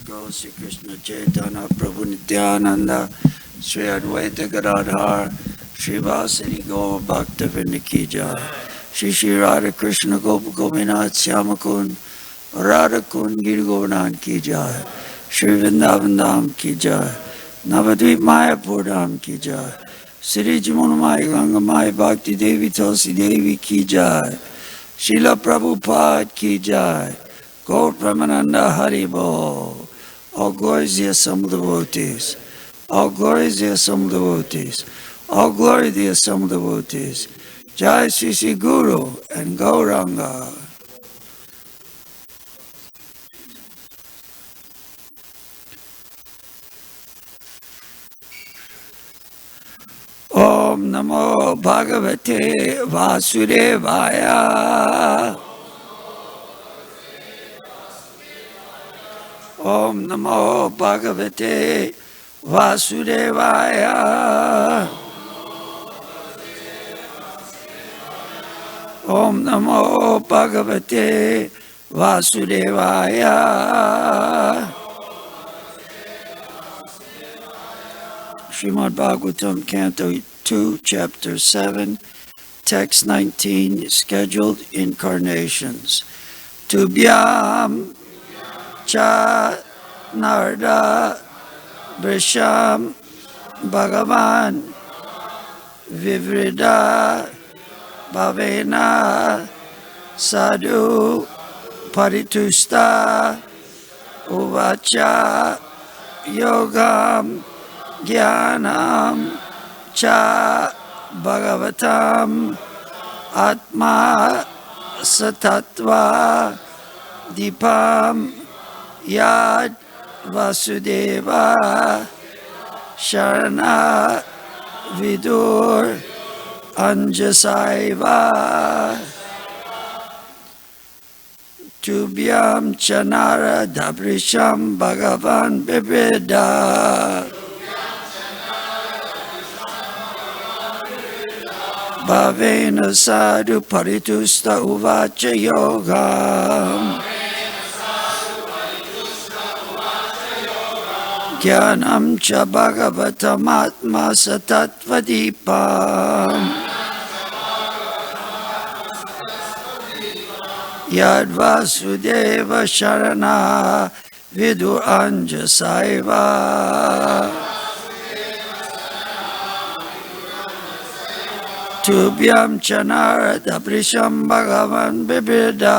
Go Sri Krishna Chaitanya Prabhu Nityananda Sri Advaita Gadadhar Sri Vasari Gaur Bhakta Vrinda Ki Jai Shri Shri Radha Krishna Gopa Gopinath Shyamakund Radha Kund Giri Govardhan Ki Jai Shri Vrindavan Dham Ki Jai Navadvip Mayapur Dham Ki Jai Sri Jamunamai Gangamai Bhakti Devi Tulsi Devi Ki Jai Srila Prabhupada Ki Jai Gaur Pramananda Haribol. All glories to the assembled devotees. All glories to the assembled devotees. All glory to the assembled devotees. Jai Sri Sri Guru and Gauranga. Om Namo Bhagavate Vasudevaya. Om Namo Bhagavate Vasudevaya. Om Namo Bhagavate Vasudevaya. Srimad Bhagavatam, Canto 2, Chapter 7, Text 19, Scheduled Incarnations. Tubhyam Cha Narda Brisham Bhagavan Vivrida Bhavena Sadhu Paritusta Uvacha Yogam Jnanam Cha Bhagavatam Atma Satatva Dipam Yad Vasudeva Sharana Vidur Anjasaiva Tubhyam Chanara Dabrisham Bhagavan Bibida Bhavena Sadhu Paritusta Uvacha Yogam Jnanam Cha Bhagavatam Atma Satatva Dipam Yad Vasudeva Sharana Vidur Anjasaiva Tubhyam Chanara Dabrisham Bhagavan Bibida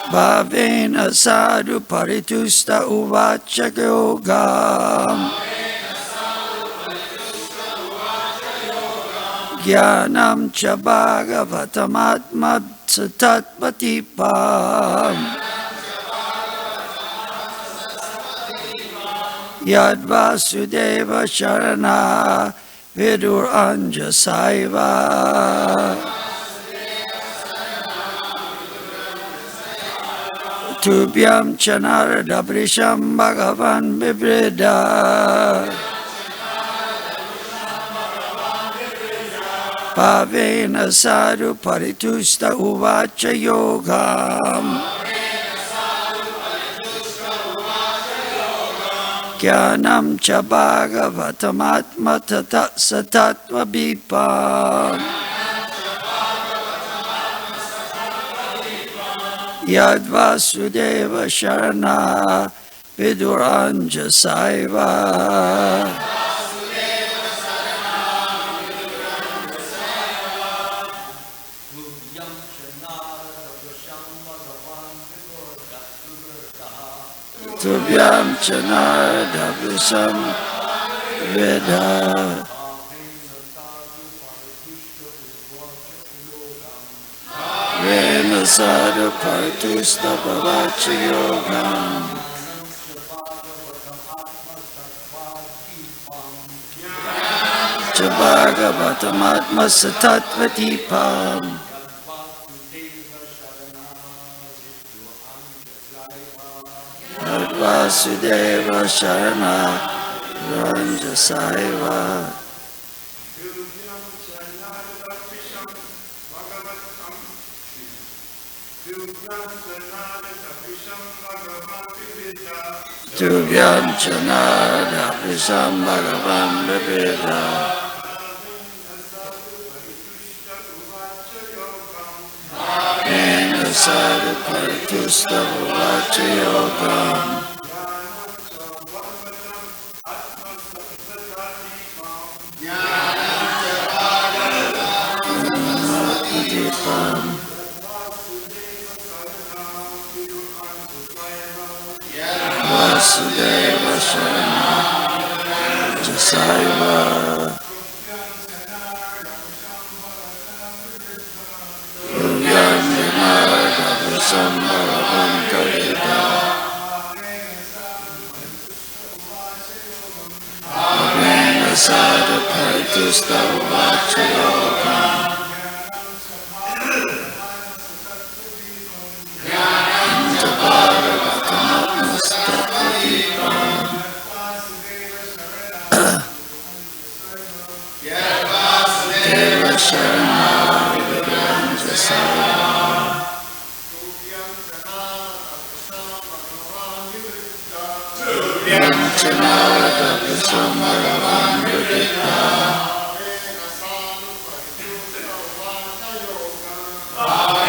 Bhavena Sadhu Paritusta Uvacha Yogam Jnanam Cha Bhagavatam Atma Satatva Dipam Yad Vasudeva Sharana Vidur Anjasaiva Tubhyam Chanara Dabrisham Bhagavan Bibrida Bhavena Sadhu Paritusta Uvacha Yogam Jnanam Cha Bhagavatam Atma Satatva Dipam Yad Vasudeva Sharana Vidur Anjasaiva Tubhyam Chanara Dabrisham Veda Vena Sadhu Paritusta Bhavacha Yogam Cha Bhagavatam Atma Satatva Dipam Vasudeva Sharana Ranja Saiva Tubhyam Chanada Visham Bhagavan Vivida Ena Sadhu Paritusta Vacha Yogam Vasudeva Sharana Jasaiva Yugyam Vinarada Visambharavam Karita Avena Sadhu Paritusta Vacha Yogam Deva Sharana Vidanja Saiva Yanchanada Visambharavam Vidita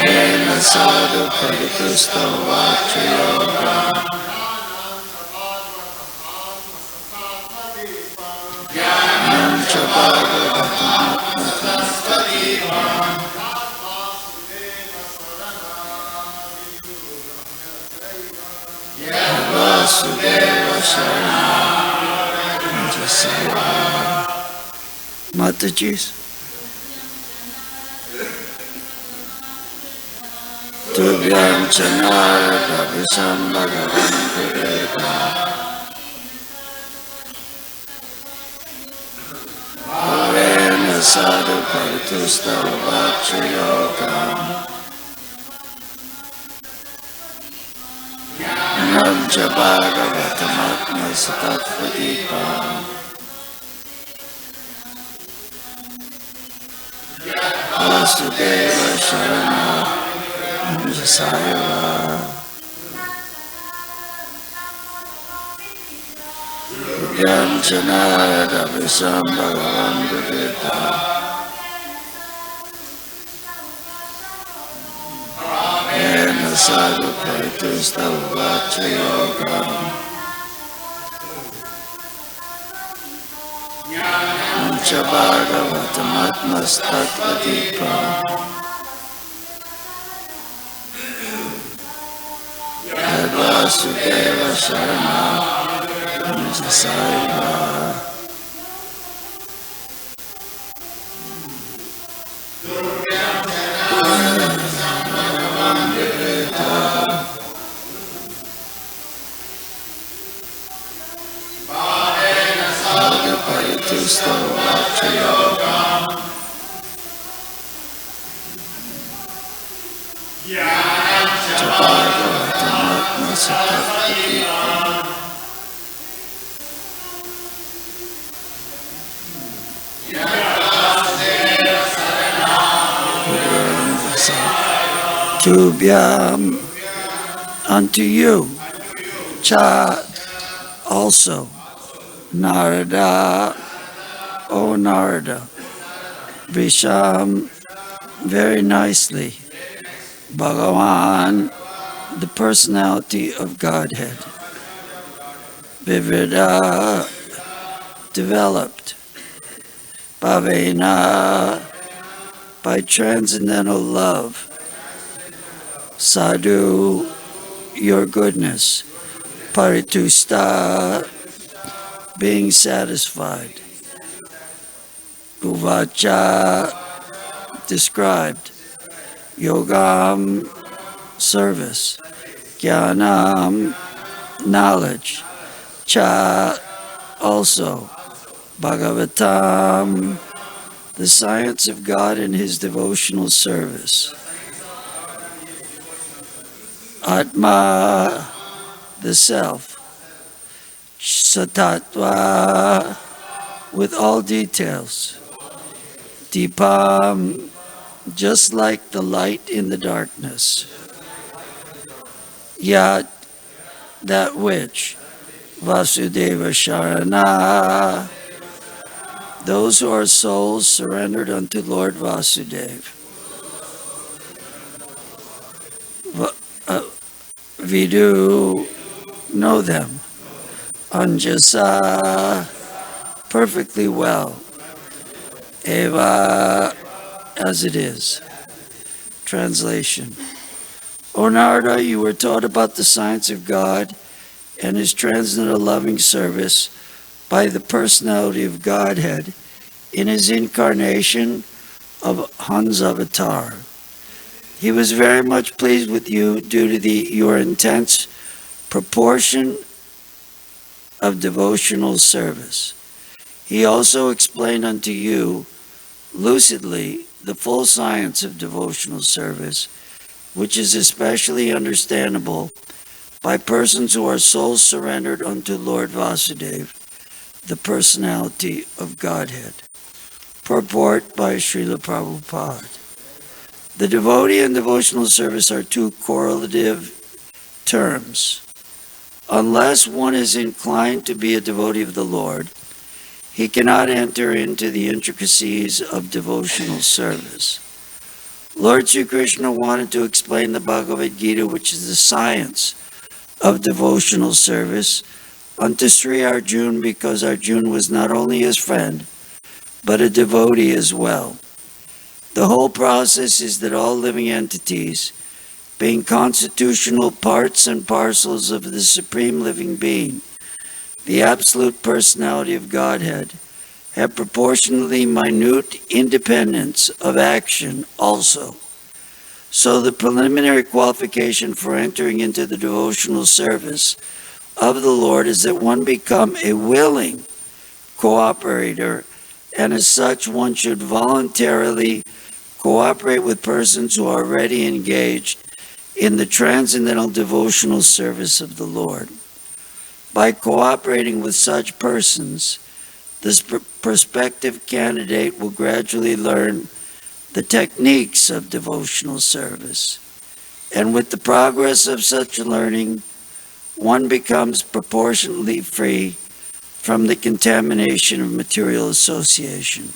Ena Sadhu Paritusta Vacha Yogam Yancha Bhagavatam Vasudeva Sharana Jasaiva Mataji's Tubhyam Chanarada Visham Bhagavan Vivida Avena Sadhu Paritusta Vacha Yogam Namcha Bhagavatam Atma Satattvadipam Vasudeva Sharana Jasaiva Yanjanada Visham Bhagavan Vivida Ena Sadhu Paritusta Vacha Yogam Namcha Bhagavatam Atma Satattvadipam Vasudeva Sharana Jasaiva Sadhu Paritusta Vacha Yogam Bhagavatam Atma Satattvadipam Tubhyam unto you, Cha also, Narada, O Narada, Visham very nicely, Bhagavan, the personality of Godhead, Vivida, developed, Bhavena, by transcendental love, Sadhu, your goodness, Paritusta, being satisfied, Uvacha, described, Yogam, service, Jnanam, knowledge, Cha, also, Bhagavatam, the science of God and His devotional service, Atma, the self, Satatva, with all details. Deepam, just like the light in the darkness. Yat, that which. Vasudeva Sharana, those who are souls surrendered unto Lord Vasudeva. Vidu, know them. Anjasa, perfectly well. Eva, as it is. Translation. O Narada, you were taught about the science of God and his transcendental loving service by the personality of Godhead in his incarnation of Hans Avatar. He was very much pleased with you due to your intense proportion of devotional service. He also explained unto you lucidly the full science of devotional service, which is especially understandable by persons who are souls surrendered unto Lord Vasudeva, the personality of Godhead. Purport by Srila Prabhupada. The devotee and devotional service are two correlative terms. Unless one is inclined to be a devotee of the Lord, he cannot enter into the intricacies of devotional service. Lord Sri Krishna wanted to explain the Bhagavad Gita, which is the science of devotional service, unto Sri Arjuna, because Arjuna was not only his friend, but a devotee as well. The whole process is that all living entities, being constitutional parts and parcels of the Supreme Living Being, the absolute personality of Godhead, have proportionally minute independence of action also. So the preliminary qualification for entering into the devotional service of the Lord is that one become a willing cooperator, and as such one should voluntarily cooperate with persons who are already engaged in the transcendental devotional service of the Lord. By cooperating with such persons, this prospective candidate will gradually learn the techniques of devotional service. And with the progress of such learning, one becomes proportionately free from the contamination of material association.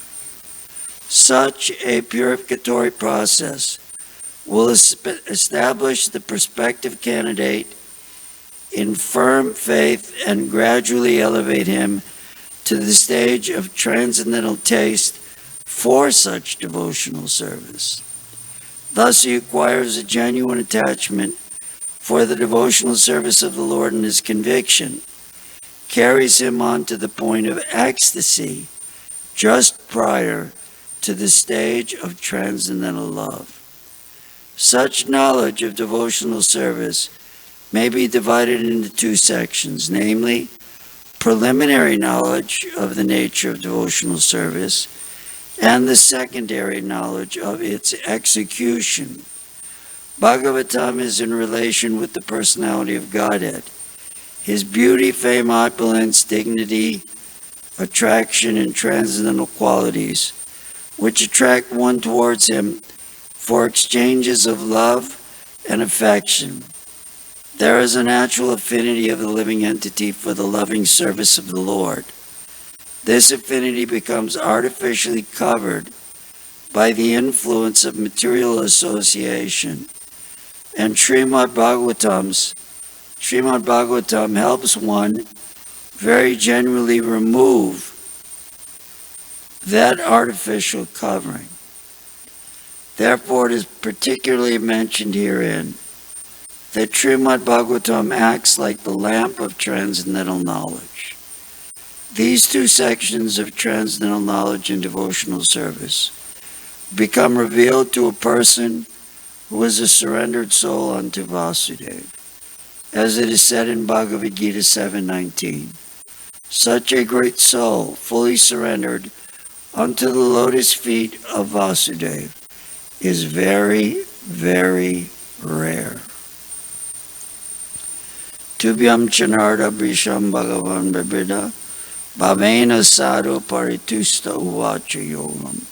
Such a purificatory process will establish the prospective candidate in firm faith and gradually elevate him to the stage of transcendental taste for such devotional service. Thus he acquires a genuine attachment for the devotional service of the Lord, and his conviction carries him on to the point of ecstasy just prior to the stage of transcendental love. Such knowledge of devotional service may be divided into two sections, namely, preliminary knowledge of the nature of devotional service and the secondary knowledge of its execution. Bhagavatam is in relation with the personality of Godhead. His beauty, fame, opulence, dignity, attraction, and transcendental qualities, which attract one towards him for exchanges of love and affection. There is a natural affinity of the living entity for the loving service of the Lord. This affinity becomes artificially covered by the influence of material association, and Srimad Bhagavatam helps one very genuinely remove that artificial covering. Therefore, it is particularly mentioned herein that Srimad Bhagavatam acts like the lamp of transcendental knowledge. These two sections of transcendental knowledge and devotional service become revealed to a person who is a surrendered soul unto Vasudeva. As it is said in Bhagavad Gita 7:19, such a great soul, fully surrendered unto the lotus feet of Vasudeva, is very, very rare. Tubhyam Chanarda Brisham Bhagavan Bibida Bhavena Sadhu Paritusta Uvacha Yogam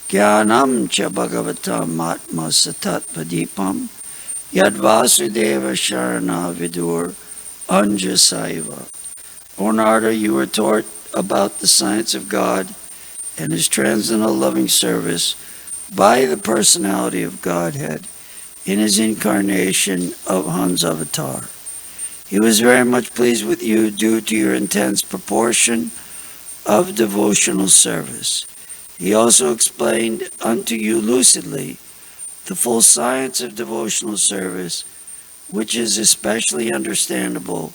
Jnanam Cha Bhagavatam Atma Satat Padipam Yad Vasudeva Sharana Vidur Anjasaiva. O Narada, you were taught about the science of God and His transcendental loving service by the personality of Godhead in His incarnation of Hans Avatar. He was very much pleased with you due to your intense proportion of devotional service. He also explained unto you lucidly the full science of devotional service, which is especially understandable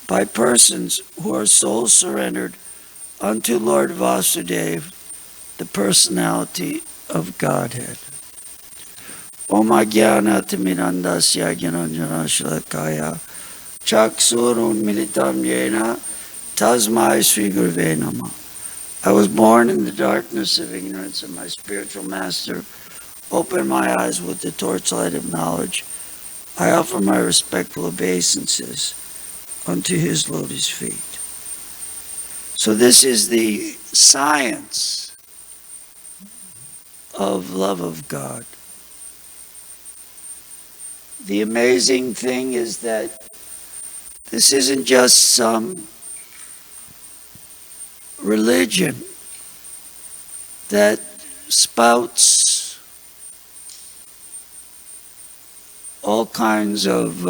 by persons who are soul surrendered unto Lord Vasudeva, the personality of Godhead. Om Ajnana Timirandasya Jnananjana Shalakaya Chaksurun Militam Yena Tasmai Sri Gurve Namah. I was born in the darkness of ignorance, and my spiritual master opened my eyes with the torchlight of knowledge. I offer my respectful obeisances unto His lotus feet. So this is the science of love of God. The amazing thing is that this isn't just some religion that spouts all kinds of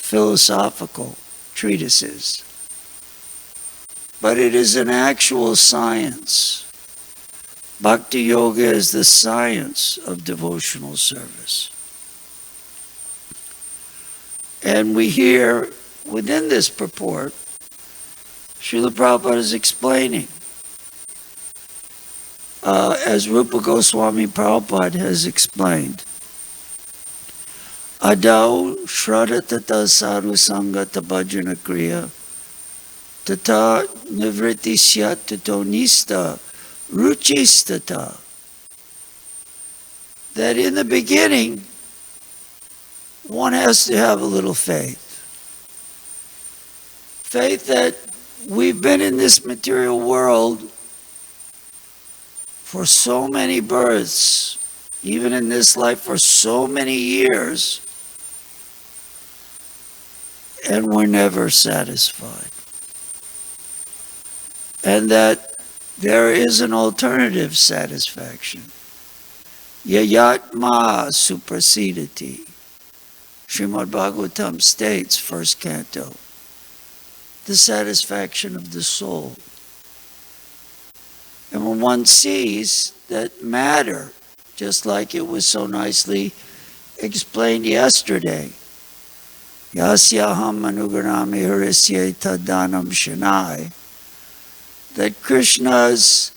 philosophical treatises, but it is an actual science. Bhakti Yoga is the science of devotional service. And we hear within this purport, Srila Prabhupada is explaining, as Rupa Goswami Prabhupada has explained, Adau Shraddha Tata Sadhu Sangha Tabhajana Kriya Tata Nivriti Syat Tato Nista Ruchistata. That in the beginning, one has to have a little faith. Faith that we've been in this material world for so many births, even in this life for so many years, and we're never satisfied. And that there is an alternative satisfaction. Yayatma suprasidati. Srimad Bhagavatam states, first canto, the satisfaction of the soul. And when one sees that matter, just like it was so nicely explained yesterday, Yasyaham Anugarami Harisye Tadanam Shanai, that Krishna's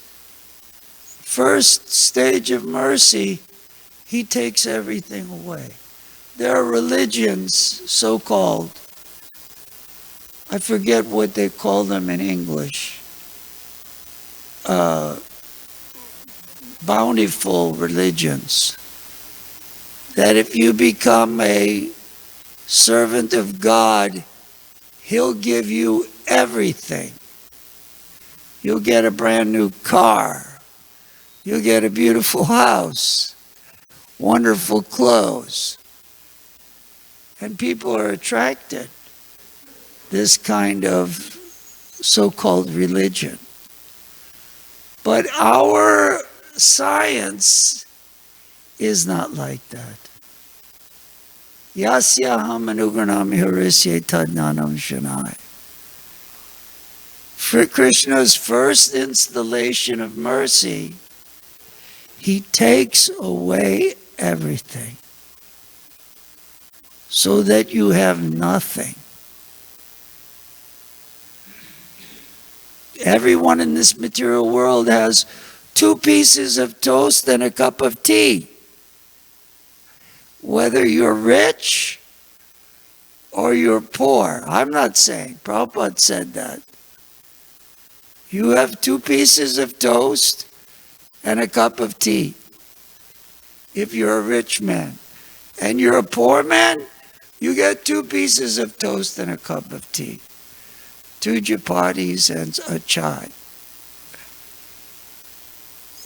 first stage of mercy, He takes everything away. There are religions, so-called, I forget what they call them in English, bountiful religions, that if you become a servant of God, He'll give you everything. You'll get a brand new car. You'll get a beautiful house, wonderful clothes. And people are attracted to this kind of so-called religion. But our science is not like that. Yasyaham anugarnami harisye tadnanam shanai. For Krishna's first installation of mercy, He takes away everything so that you have nothing. Everyone in this material world has 2 pieces of toast and a cup of tea. Whether you're rich or you're poor. I'm not saying, Prabhupada said that. You have 2 pieces of toast and a cup of tea if you're a rich man. And you're a poor man, You get 2 pieces of toast and a cup of tea, 2 chapatis and a chai.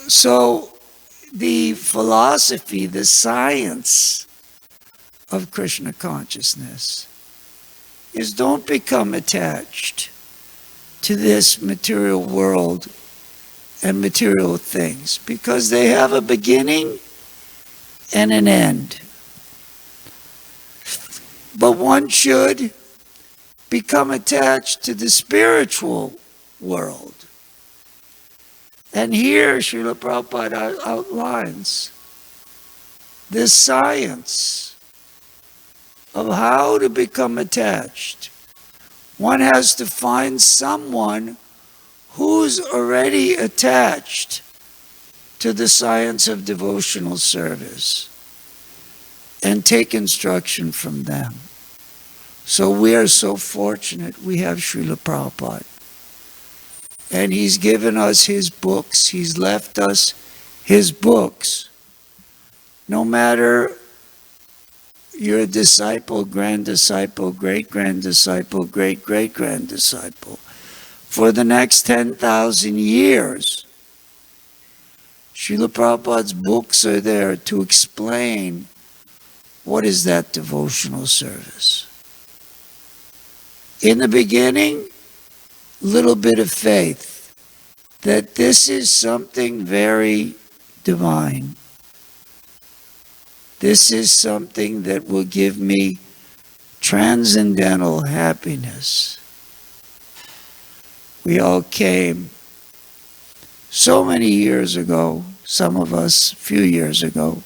So the philosophy, the science of Krishna consciousness is don't become attached to this material world and material things, because they have a beginning and an end. But one should become attached to the spiritual world. And here Srila Prabhupada outlines the science of how to become attached. One has to find someone who's already attached to the science of devotional service and take instruction from them. So we are so fortunate we have Srila Prabhupada. And he's given us his books. He's left us his books. No matter you're a disciple, grand disciple, great-grand disciple, great-great-grand disciple, for the next 10,000 years, Srila Prabhupada's books are there to explain what is that devotional service. In the beginning, little bit of faith that this is something very divine. This is something that will give me transcendental happiness. We all came so many years ago, some of us a few years ago,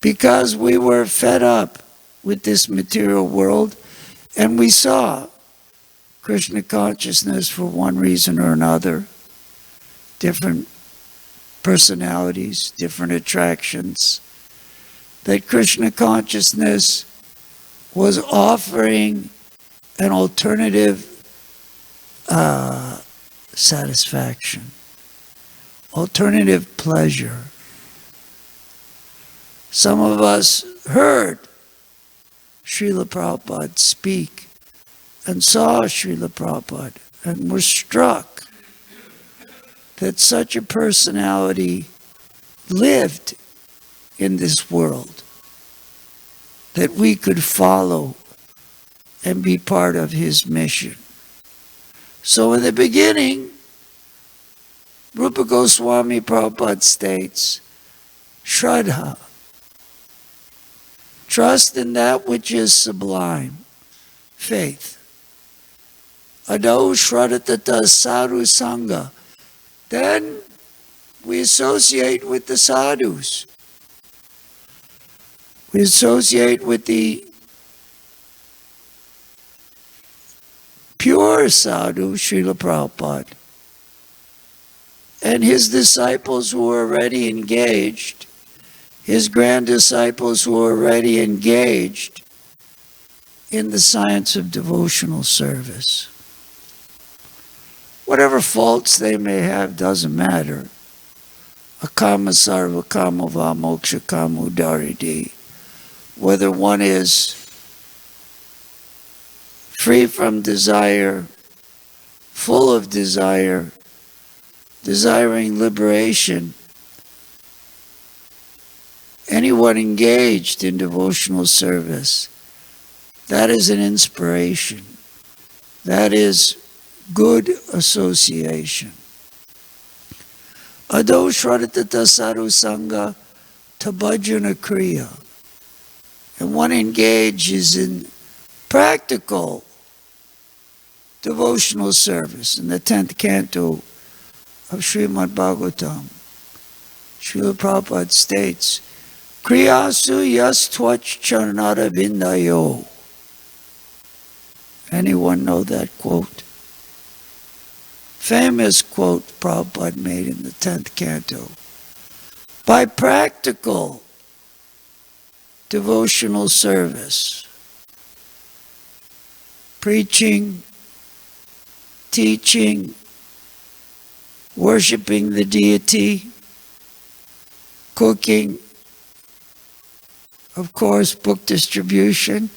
because we were fed up with this material world, and we saw Krishna consciousness for one reason or another, different personalities, different attractions, that Krishna consciousness was offering an alternative satisfaction, alternative pleasure. Some of us heard Srila Prabhupada speak and saw Srila Prabhupada and were struck that such a personality lived in this world, that we could follow and be part of his mission. So in the beginning, Rupa Goswami Prabhupada states, Shraddha, trust in that which is sublime, faith. Adau Shraddhatata Sadhu Sangha. Then we associate with the sadhus. We associate with the pure sadhu, Srila Prabhupada, and his disciples who are already engaged, his grand disciples who are already engaged in the science of devotional service. Whatever faults they may have doesn't matter. Akama sarva kama va moksha kamu daridi. Whether one is free from desire, full of desire, desiring liberation, anyone engaged in devotional service, that is an inspiration. That is good association. Ado Shraddhatata Sadhu Sangha Tabhajana Kriya. And one engages in practical devotional service. In the 10th canto of Srimad Bhagavatam, Srila Prabhupada states, Kriyasu yas twach charnara bindayo. Anyone know that quote? Famous quote Prabhupada made in the 10th canto. By practical devotional service, preaching, teaching, worshiping the deity, cooking, Of course, book distribution,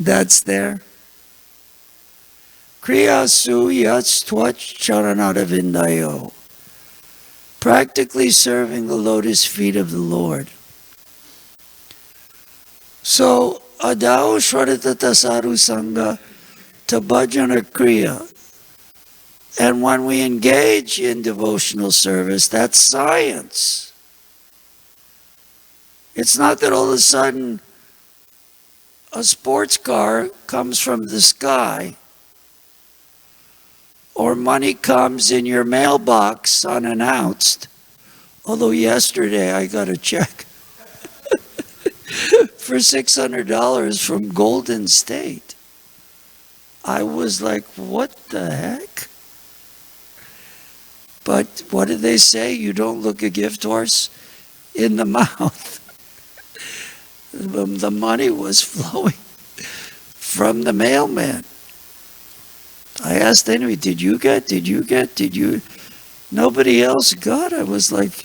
that's there. Kriya su yats twach charanadavindayo. Practically serving the lotus feet of the Lord. So, adao shradata sadhu sangha to bhajana kriya. And when we engage in devotional service, that's science. It's not that all of a sudden a sports car comes from the sky or money comes in your mailbox unannounced. Although yesterday I got a check for $600 from Golden State. I was like, what the heck? But what did they say? You don't look a gift horse in the mouth. The money was flowing from the mailman. I asked anyway, did you? Nobody else got. I was like,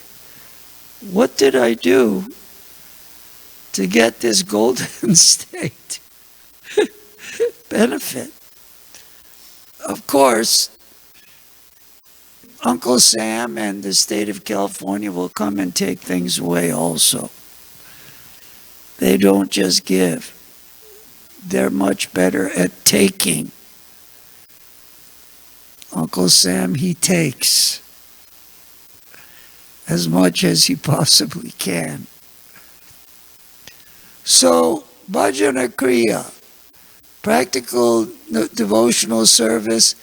what did I do to get this Golden State benefit? Of course, Uncle Sam and the state of California will come and take things away also. They don't just give. They're much better at taking. Uncle Sam, he takes as much as he possibly can. So, bhajana kriya, practical devotional service,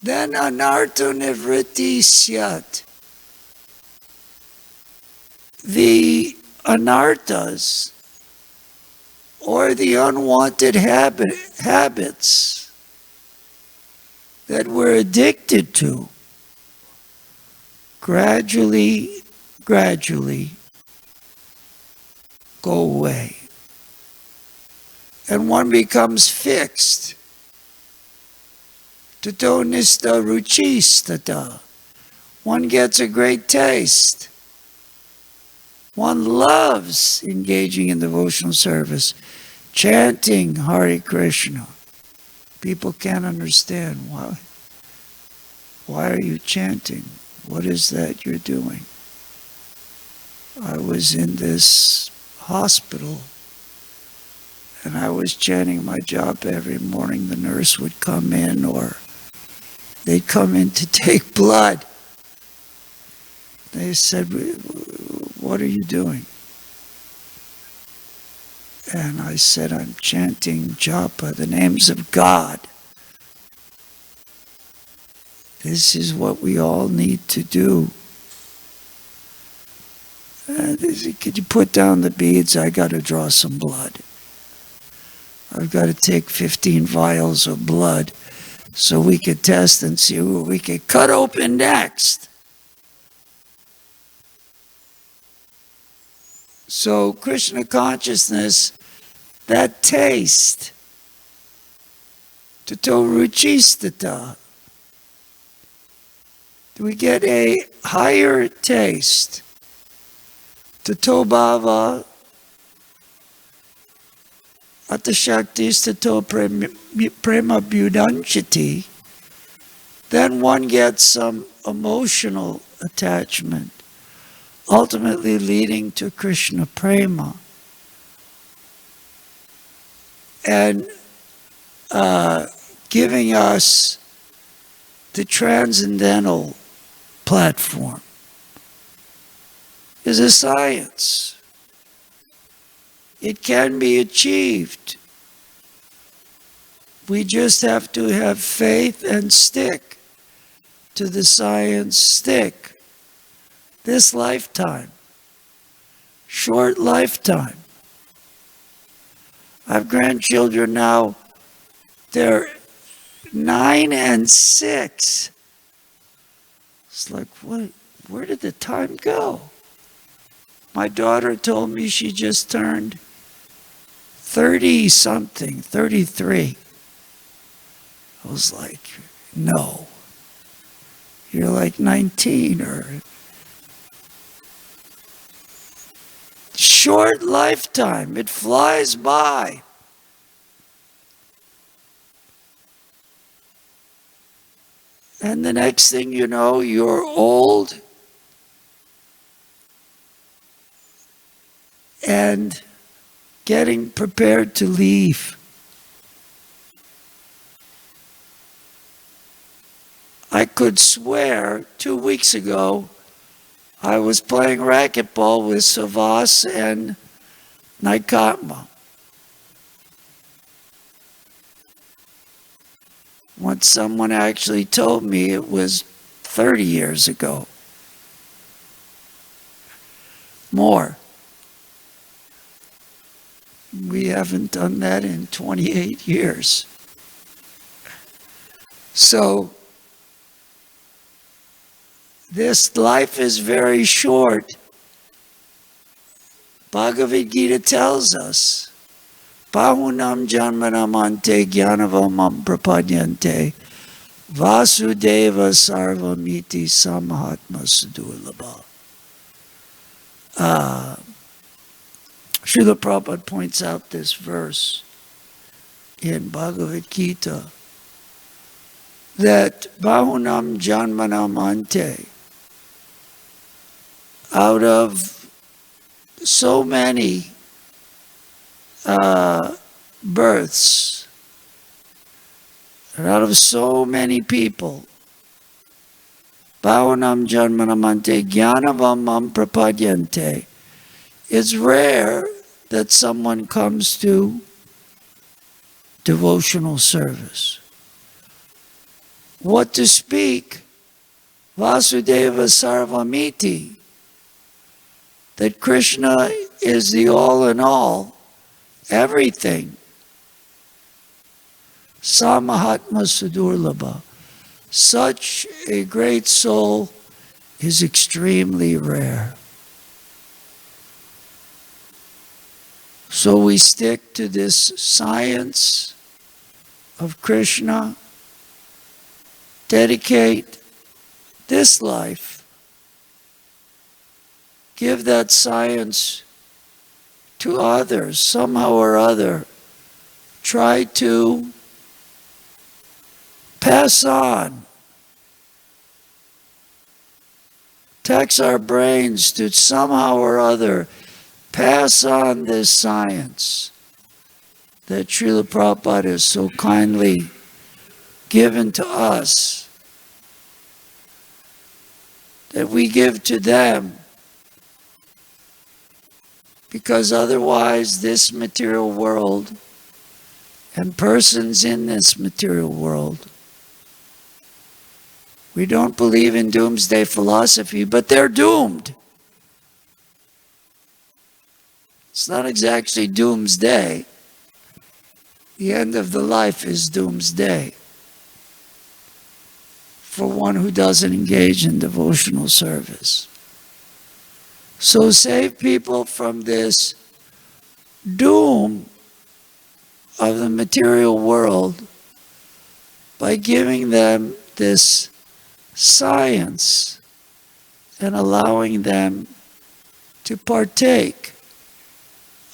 then anartha nivritti syat. The anarthas, or the unwanted habits that we're addicted to, gradually go away. And one becomes fixed. Tato nista ruchistata. One gets a great taste. One loves engaging in devotional service, chanting Hare Krishna. People can't understand why. Why are you chanting? What is that you're doing? I was in this hospital and I was chanting my japa every morning. The nurse would come in, or they'd come in to take blood. They said, what are you doing? And I said, I'm chanting japa, the names of God. This is what we all need to do. They said, could you put down the beads? I got to draw some blood. I've got to take 15 vials of blood so we could test and see who we could cut open next. So Krishna consciousness, that taste, tato ruchistata, we get a higher taste. Tato bhava, atashaktis tato prema budanchati, then one gets some emotional attachment, ultimately leading to Krishna prema. And giving us the transcendental platform is a science. It can be achieved. We just have to have faith and stick to the science stick. This lifetime, short lifetime. I have grandchildren now, they're 9 and 6. It's like, what? Where did the time go? My daughter told me she just turned 30-something, 33. I was like, no. You're like 19 or... Shh. short lifetime. It flies by. And the next thing you know, you're old and getting prepared to leave. I could swear 2 weeks ago I was playing racquetball with Savas and Naikatma. Once someone actually told me it was 30 years ago. More. We haven't done that in 28 years. So, this life is very short. Bhagavad Gita tells us, Bahunam janmanam ante jnanavam prapadyante vasudeva sarvamiti samahatma sudurlabha. Srila Prabhupada points out this verse in Bhagavad Gita that Bahunam janmanam ante, out of so many births, and out of so many people, Bahunam janmanamante jnanavam prapadyante, it's rare that someone comes to devotional service. What to speak, Vasudeva Sarvamiti, that Krishna is the all in all, everything. Samahatma Sudurlabha. Such a great soul is extremely rare. So we stick to this science of Krishna, dedicate this life, give that science to others somehow or other, try to pass on, tax our brains to somehow or other pass on this science that Srila Prabhupada has so kindly given to us, that we give to them, because otherwise this material world and persons in this material world, we don't believe in doomsday philosophy, but they're doomed. It's not exactly doomsday. The end of the life is doomsday for one who doesn't engage in devotional service. So save people from this doom of the material world by giving them this science and allowing them to partake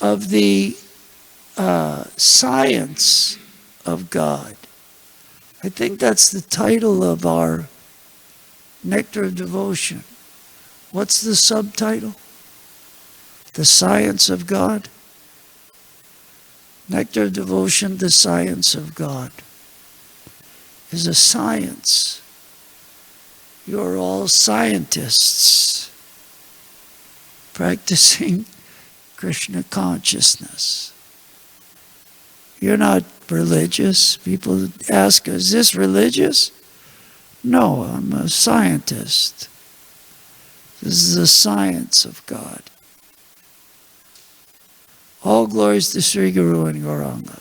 of the science of God. I think that's the title of our Nectar of Devotion. What's the subtitle? The Science of God? Nectar of Devotion, the Science of God, is a science. You're all scientists practicing Krishna consciousness. You're not religious. People ask, is this religious? No, I'm a scientist. This is the science of God. All glories to Sri Guru and Gauranga.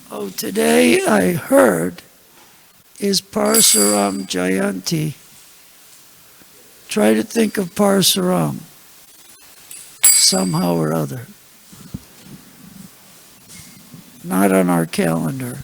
Oh, today I heard is Parasuram Jayanti. Try to think of Parasuram somehow or other. Not on our calendar.